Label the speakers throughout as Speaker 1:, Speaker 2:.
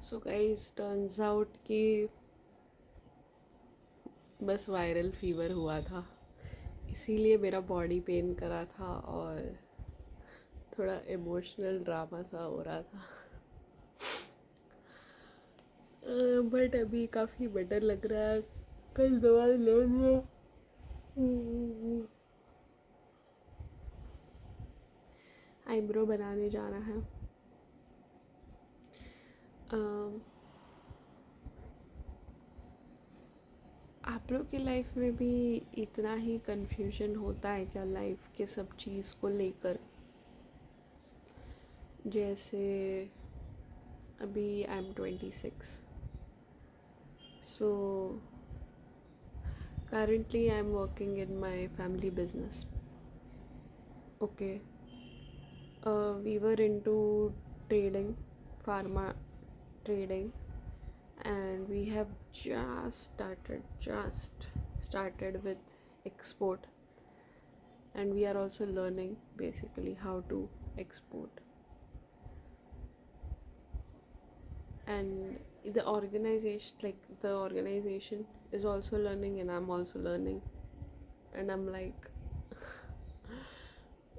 Speaker 1: So guys turns out कि बस viral fever हुआ था, इसीलिए मेरा बॉडी पेन करा था और थोड़ा इमोशनल ड्रामा सा हो रहा था। बट अभी काफ़ी बेटर लग रहा है। कल दवाई ले लिया। आईब्रो बनाने जाना है। आप लोग की लाइफ में भी इतना ही कंफ्यूजन होता है क्या लाइफ के सब चीज़ को लेकर? जैसे अभी I am 26, so currently I'm working in my family business. Okay. We were into trading, pharma trading, and we have just started with export, and we are also learning basically how to export. And the organization is also learning, and I'm also learning, and I'm like,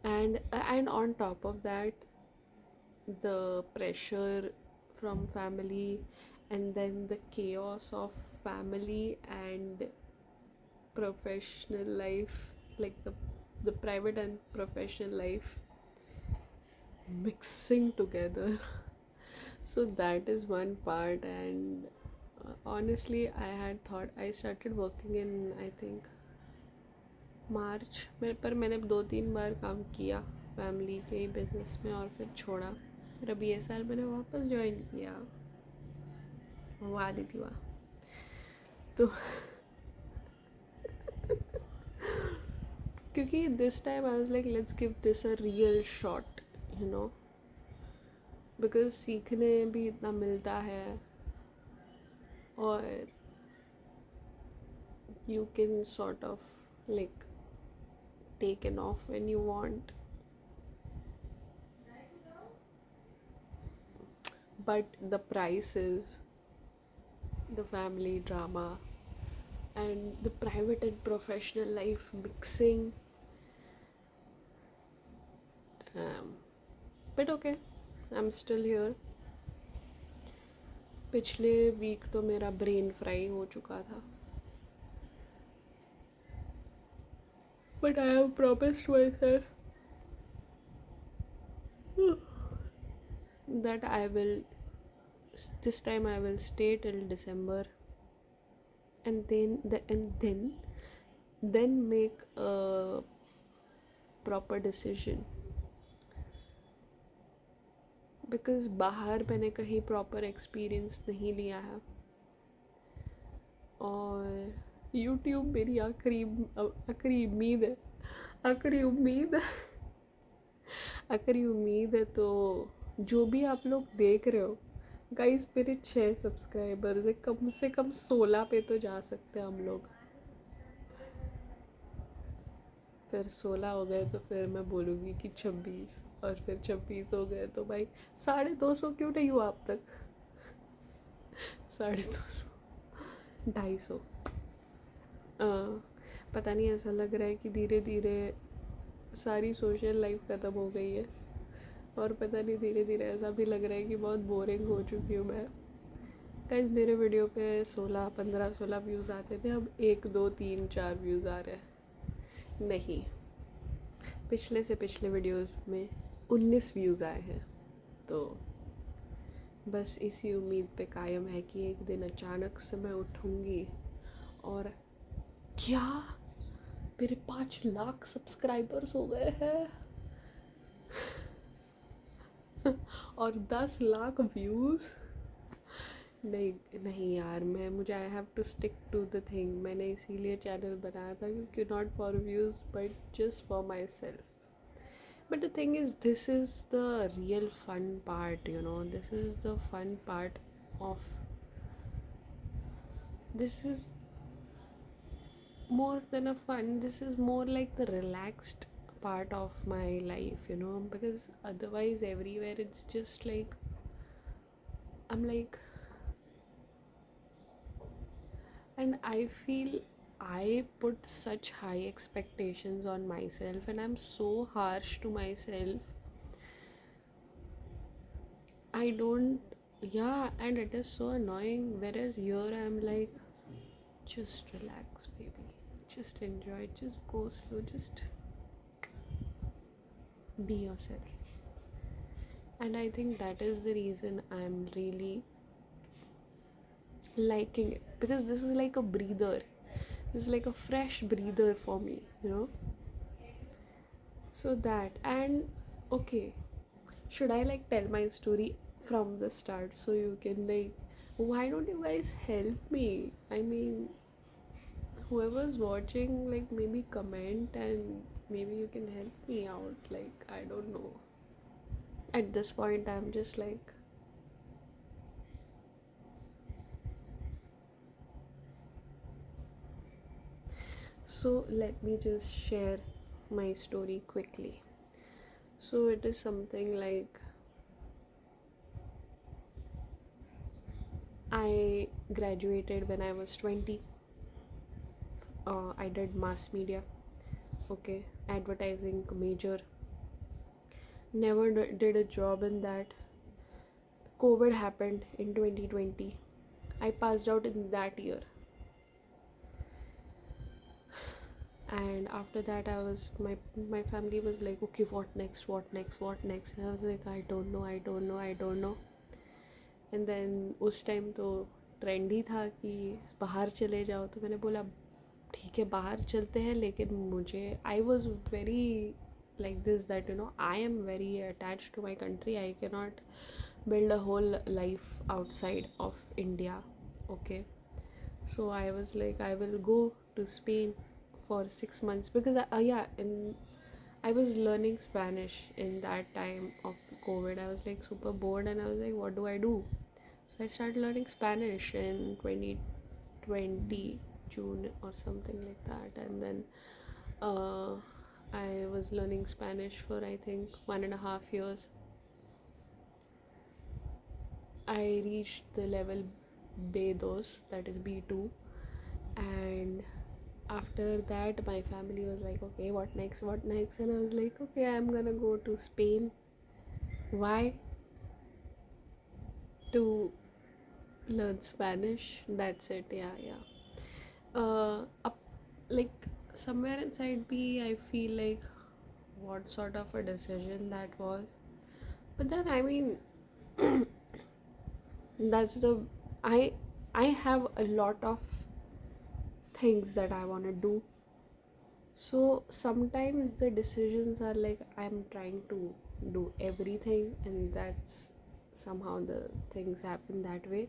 Speaker 1: and on top of that, the pressure from family, and then the chaos of family and professional life, like the private and professional life mixing together. So that is one part. And honestly, I had thought I started working in, I think, मार्च में, पर मैंने 2-3 बार काम किया family के ही business में और फिर छोड़ा। फिर अभी ये साल मैंने वापस ज्वाइन किया। वाह दीदी वाह। तो क्योंकि this time I was like let's give this a real shot, you know, because सीखने भी इतना मिलता है और you can sort of like take an off when you want, but the price is the family drama and the private and professional life mixing. But okay, I'm still here. पिछले week तो मेरा brain fry हो चुका था, but I have promised myself that this time I will stay till December, and then make a proper decision, because बाहर मैंने कहीं proper experience नहीं लिया है और यूट्यूब मेरी आखिरी उम्मीद है। आखिरी उम्मीद आखिरी उम्मीद है। तो जो भी आप लोग देख रहे हो गाइस, मेरे 6 सब्सक्राइबर्स है, कम से कम 16 पे तो जा सकते हैं हम लोग। फिर 16 हो गए तो फिर मैं बोलूँगी कि 26, और फिर 26 हो गए तो भाई 250 क्यों नहीं हुआ अब तक? 250, 250। पता नहीं, ऐसा लग रहा है कि धीरे धीरे सारी सोशल लाइफ ख़त्म हो गई है, और पता नहीं धीरे धीरे ऐसा भी लग रहा है कि बहुत बोरिंग हो चुकी हूँ मैं। गाइस, मेरे वीडियो पे 16 व्यूज़ आते थे, अब 1 2 3 4 व्यूज़ आ रहे हैं। नहीं, पिछले से पिछले वीडियोस में 19 व्यूज़ आए हैं। तो बस इसी उम्मीद पे कायम है कि एक दिन अचानक से मैं उठूँगी और क्या मेरे 5 लाख सब्सक्राइबर्स हो गए हैं और 10 लाख व्यूज़। नहीं नहीं यार, मुझे I have to stick to the thing. मैंने इसीलिए चैनल बनाया था, क्योंकि not for views but just for myself. But the thing is, this is the real fun part, you know. This is the fun part of. This is more than a fun. This is more like the relaxed part of my life, you know. Because otherwise, everywhere it's just like I'm like And I feel I put such high expectations on myself, and I'm so harsh to myself. I don't, yeah, and it is so annoying. Whereas here I'm like, just relax, baby. Just enjoy. Just go slow. Just be yourself. And I think that is the reason I'm really liking it, because this is like a breather. This is like a fresh breather for me, you know? So that, and okay, should I like tell my story from the start so you can like, why don't you guys help me? I mean, whoever's watching, like maybe comment and maybe you can help me out. Like, I don't know. At this point, I'm just like, so let me just share my story quickly. So it is something like, I graduated when I was 20. I did mass media, okay, advertising major. Never did a job in that. COVID happened in 2020. I passed out in that year. And after that, my family was like, okay, what next, what next, what next? And I was like, I don't know, I don't know, I don't know. And then उस time तो trend ही था कि बाहर चले जाओ, तो मैंने बोला ठीक है बाहर चलते हैं, लेकिन मुझे I was very like this, that you know, I am very attached to my country. I cannot build a whole life outside of India, okay? So I was like, I will go to Spain for 6 months, because yeah, and I was learning Spanish in that time of COVID. I was like super bored, and I was like, what do I do? So I started learning Spanish in 2020 June or something like that, and then uh, I was learning Spanish for I think 1.5 years. I reached the level B2, that is B2, and after that my family was like, okay, what next, what next? And I was like, okay, I'm gonna go to Spain. Why? To learn Spanish. That's it. Yeah, yeah. Up, like somewhere inside me, I feel like what sort of a decision that was. But then I mean, that's the I I have a lot of things that I want to do. So sometimes the decisions are like I'm trying to do everything, and that's somehow the things happen that way.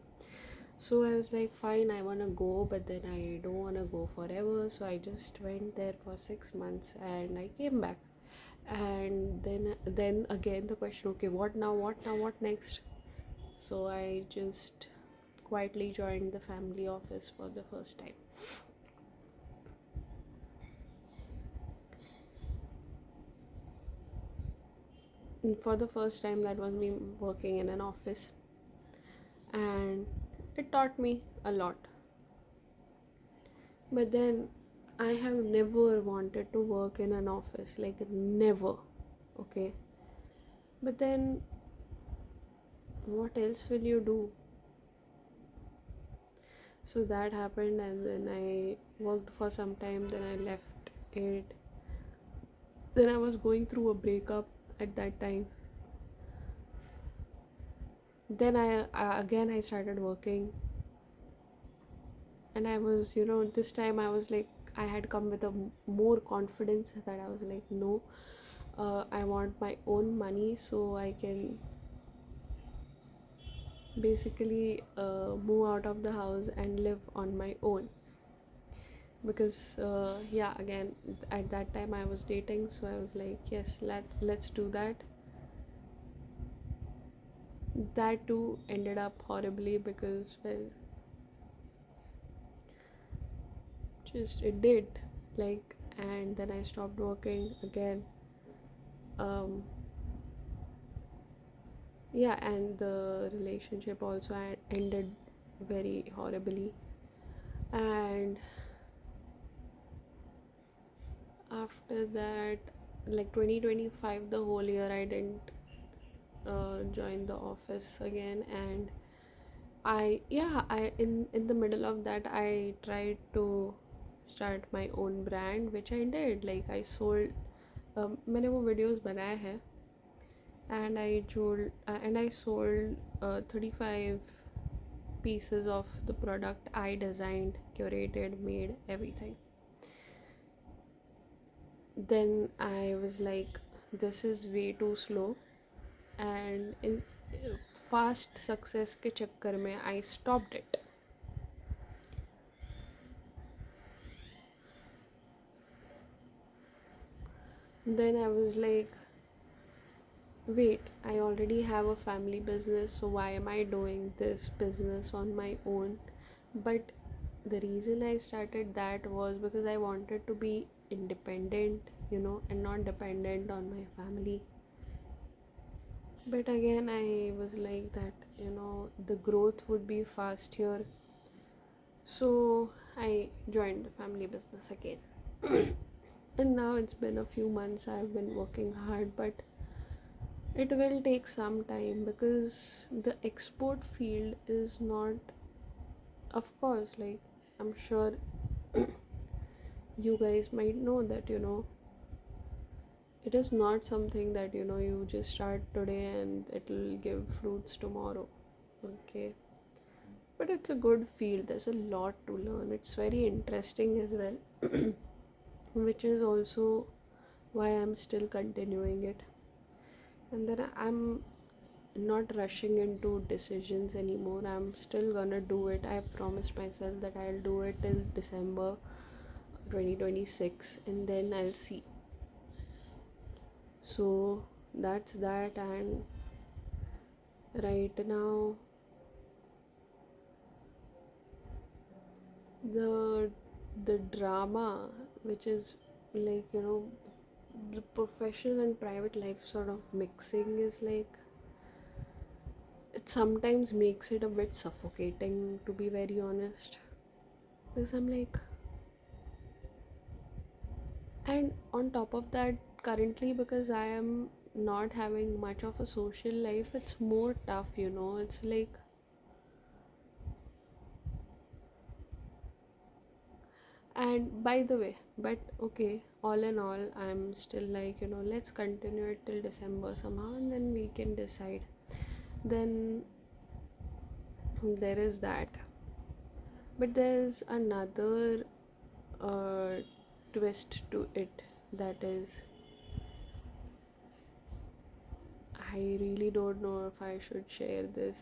Speaker 1: So I was like, fine, I want to go, but then I don't want to go forever. So I just went there for 6 months and I came back. And then again the question, okay, what now, what now, what next? So I just quietly joined the family office for the first time. And for the first time, that was me working in an office, and it taught me a lot. But then I have never wanted to work in an office, like never, okay? But then what else will you do? So that happened, and then I worked for some time, then I left it. Then I was going through a breakup at that time. Then I started working, and I was, you know, this time I was like, I had come with a more confidence, that I was like, no, I want my own money so I can basically move out of the house and live on my own. Because yeah, again, at that time I was dating, so I was like, yes, let's do that. That too ended up horribly, because well, just it did, like, and then I stopped working again. um yeah, and the relationship also ended very horribly. And after that, like 2025, the whole year I didn't join the office again. And I in the middle of that I tried to start my own brand, which I did. Like I sold, मैंने वो videos बनाए हैं, and I sold 35 pieces of the product I designed, curated, made, everything. Then I was like, this is way too slow, and in fast success के चक्कर में I stopped it. Then I was like, wait, I already have a family business, so why am I doing this business on my own? But the reason I started that was because I wanted to be independent, and not dependent on my family. But again, I was like that, the growth would be fast here. So I joined the family business again. And now it's been a few months, I've been working hard, but it will take some time because the export field is not, of course, like I'm sure you guys might know that, it is not something that, you just start today and it will give fruits tomorrow. Okay. But it's a good field, there's a lot to learn, it's very interesting as well. Which is also why I'm still continuing it. And then I'm not rushing into decisions anymore. I'm still gonna do it. I've promised myself that I'll do it till December 2026, and then I'll see. So that's that. And right now, the drama, which is like, the professional and private life sort of mixing, is like, it sometimes makes it a bit suffocating, to be very honest. Because I'm like, and on top of that, currently, because I am not having much of a social life, it's more tough, it's like, and by the way, but okay, all in all, I'm still like, let's continue it till December somehow, and then we can decide. Then there is that. But there's another uh, twist to it, that is, I really don't know if I should share this.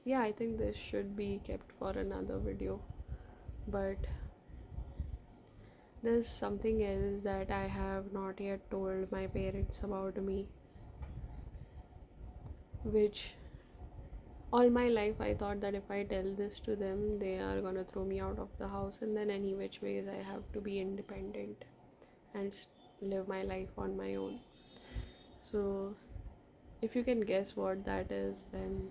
Speaker 1: Yeah, I think this should be kept for another video. But there's something else that I have not yet told my parents about me, which all my life I thought that if I tell this to them, they are gonna throw me out of the house, and then any which ways I have to be independent and live my life on my own. So if you can guess what that is, then.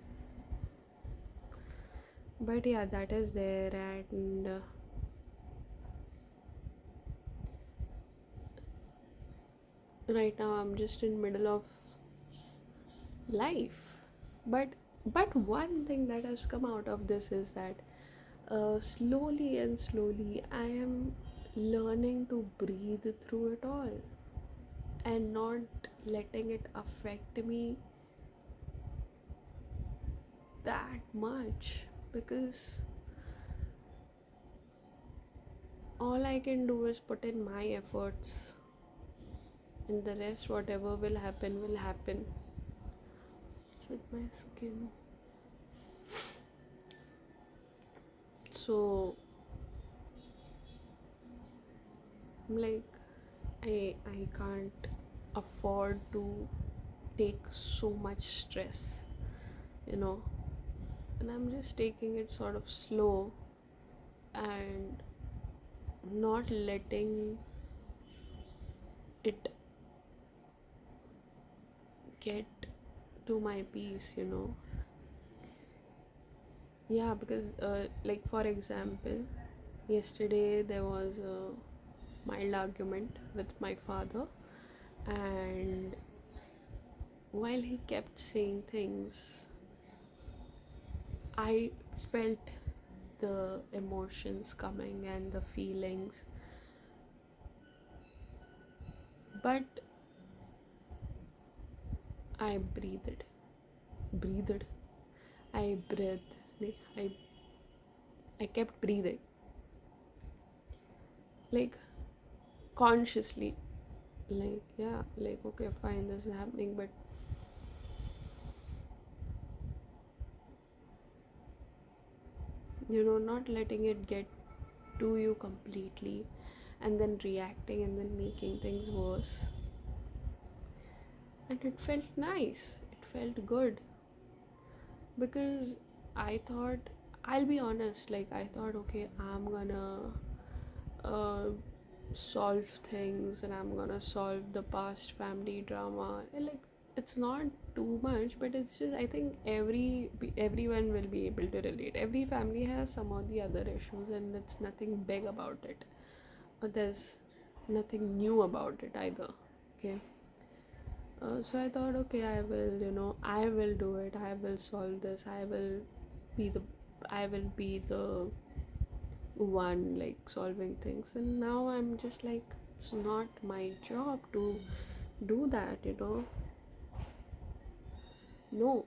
Speaker 1: But yeah, that is there. And right now I'm just in middle of life. But one thing that has come out of this is that slowly and slowly I am learning to breathe through it all and not letting it affect me that much, because all I can do is put in my efforts, and the rest, whatever will happen, will happen. It's with my skin. So I'm like, I can't afford to take so much stress, and I'm just taking it sort of slow and not letting it get to my peace. Yeah, because like for example, yesterday there was a mild argument with my father, and while he kept saying things, I felt the emotions coming and the feelings, but I breathed, I breathed, I, I kept breathing, like consciously, like, yeah, like, okay, fine, this is happening, but not letting it get to you completely, and then reacting and then making things worse. And it felt nice, it felt good, because I thought, I'll be honest, like, I thought, okay, I'm gonna uh, solve things, and I'm gonna solve the past family drama. And, like, it's not too much, but it's just, I think everyone will be able to relate. Every family has some of the other issues, and it's nothing big about it. But there's nothing new about it either. Okay. So I thought, okay, I will do it. I will solve this. Be the, I will be the one like solving things. And now I'm just like, it's not my job to do that. No,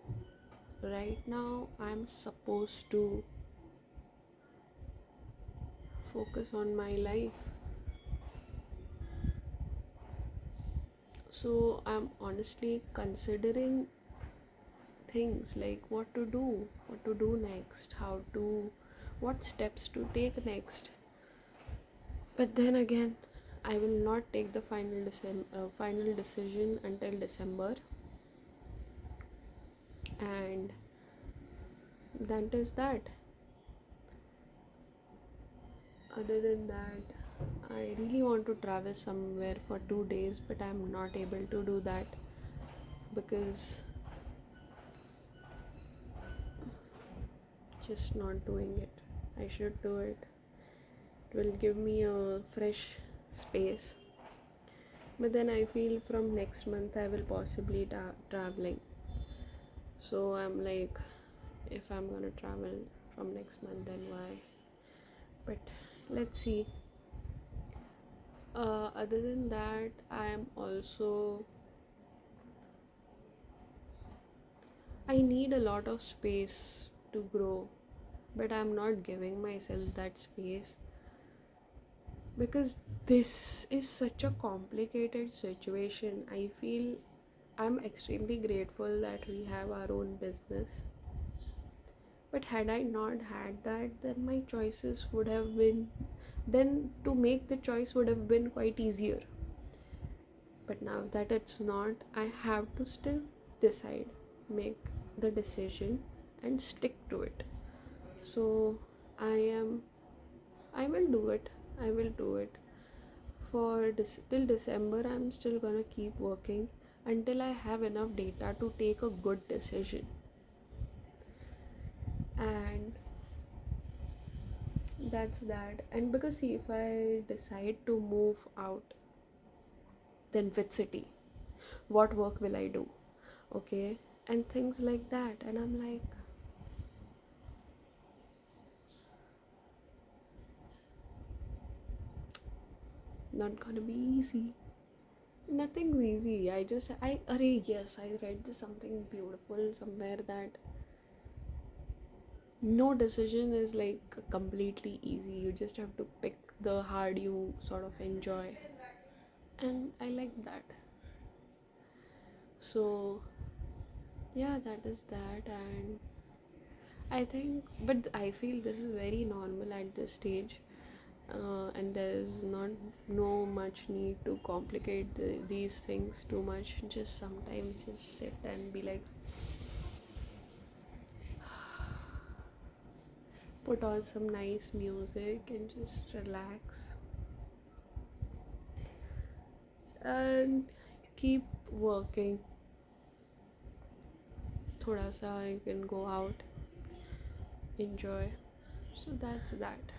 Speaker 1: right now I'm supposed to focus on my life. So I'm honestly considering things like what to do next, what steps to take next. But then again, I will not take the final decision until December, and that is that. Other than that, I really want to travel somewhere for 2 days, but I'm not able to do that because just not doing it. I should do it. It will give me a fresh space. But then I feel from next month I will possibly traveling. So I'm like, if I'm gonna travel from next month, then why? But let's see. Other than that, I need a lot of space to grow, but I'm not giving myself that space because this is such a complicated situation. I feel I'm extremely grateful that we have our own business. But had I not had that, then my choices would have been, then to make the choice would have been quite easier. But now that it's not, I have to still decide, make the decision, and stick to it. So I am, I will do it. I will do it. Till December, I'm still gonna keep working until I have enough data to take a good decision. And that's that. And because see, if I decide to move out, then which city? What work will I do? Okay, and things like that. And I'm like, not gonna be easy. Nothing's easy. Yes, I read this something beautiful somewhere that no decision is like completely easy. You just have to pick the hard you sort of enjoy. And I like that. So, yeah, that is that. And I think, but I feel this is very normal at this stage. And there's not no much need to complicate these things too much. Just sometimes just sit and be like, put on some nice music and just relax and keep working. थोड़ा सा you can go out, enjoy. So that's that.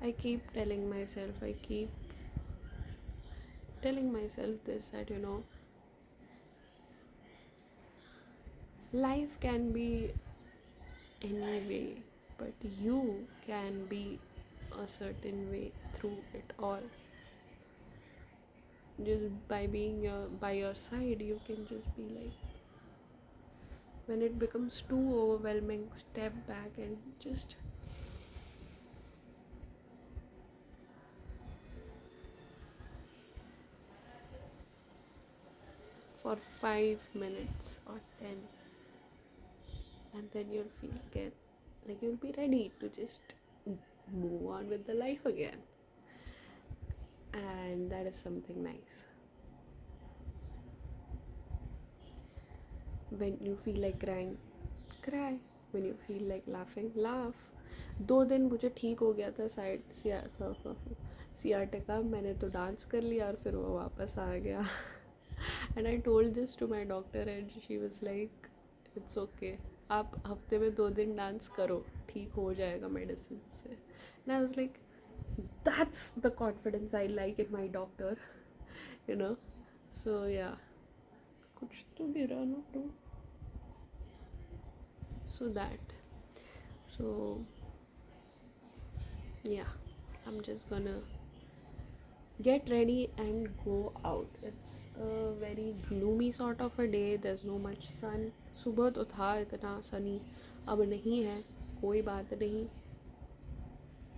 Speaker 1: I keep telling myself, I keep telling myself this, that life can be any way, but you can be a certain way through it all. Just by being by your side, you can just be like, when it becomes too overwhelming, step back and just for 5 minutes or 10, and then you'll feel again like you'll be ready to just move on with the life again. And that is something nice. When you feel like crying, cry. When you feel like laughing, laugh. 2 दिन मुझे ठीक हो गया था side sciatica, मैंने तो dance कर लिया और फिर वो वापस आ गया. And I told this to my doctor and she was like it's okay, आप हफ्ते में 2 दिन डांस करो, ठीक हो जाएगा मेडिसिन से. And I was like that's the confidence I like in my doctor, you know. So yeah, कुछ तो गिरा ना तो. So that, so yeah, I'm just gonna get ready and go out. It's a very gloomy sort of a day. There's no much sun. सुबह तो था इतना sunny, अब नहीं है. कोई बात नहीं,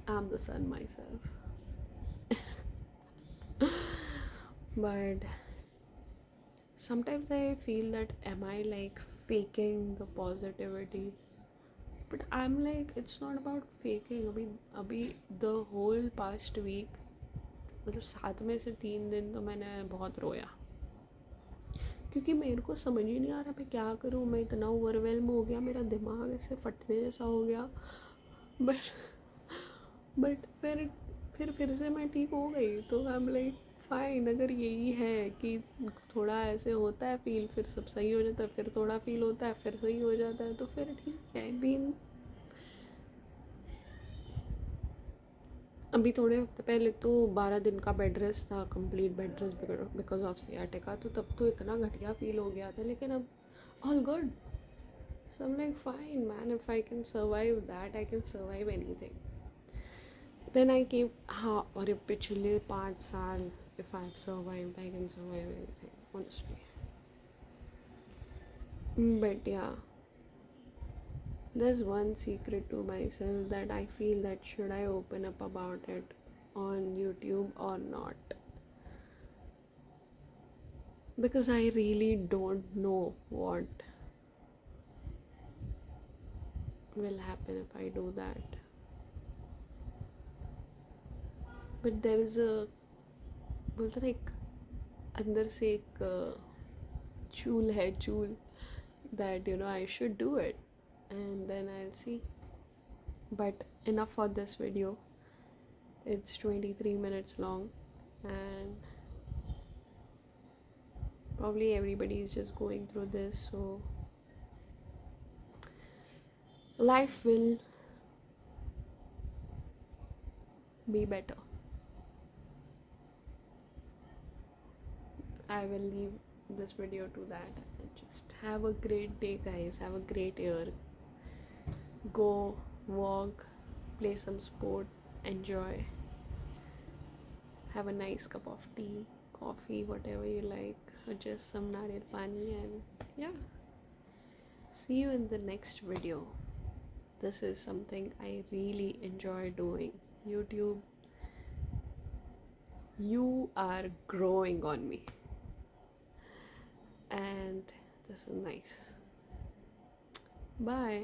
Speaker 1: I'm the sun myself. But sometimes I feel that am I like faking the positivity? But I'm like, it's not about faking. अभी the whole past week, मतलब 7 में से 3 दिन तो मैंने बहुत रोया, क्योंकि मेरे को समझ ही नहीं आ रहा मैं क्या करूँ. मैं इतना ओवरवेल्म हो गया, मेरा दिमाग ऐसे फटने जैसा हो गया. बट फिर से मैं ठीक हो गई. तो आई एम लाइक फाइन. अगर यही है कि थोड़ा ऐसे होता है फील, फिर सब सही हो जाता है, फिर थोड़ा फील होता है, फिर सही हो जाता है, तो फिर ठीक है. अभी थोड़े हफ्ते पहले तो 12 दिन का बेड रेस्ट था, complete bed rest because of sciatica. तो तब तो इतना घटिया फील हो गया था, लेकिन अब all good. So I am like fine man, if I can survive that, I can survive anything. Then I came, हाँ, और ये पिछले 5 साल, if I have survived, I can survive anything honestly. But yeah, there's one secret to myself that I feel that should I open up about it on YouTube or not, because I really don't know what will happen if I do that. But there is a, बोलते ना, एक अंदर से एक चूल है, चूल, that I should do it, and then I'll see. But enough for this video. It's 23 minutes long, and probably everybody is just going through this, so life will be better. I will leave this video to that. Just have a great day, guys. Have a great year. Go walk, play some sport, enjoy. Have a nice cup of tea, coffee, whatever you like, or just some nariyal pani, and yeah. See you in the next video. This is something I really enjoy doing. YouTube, you are growing on me, and this is nice. Bye.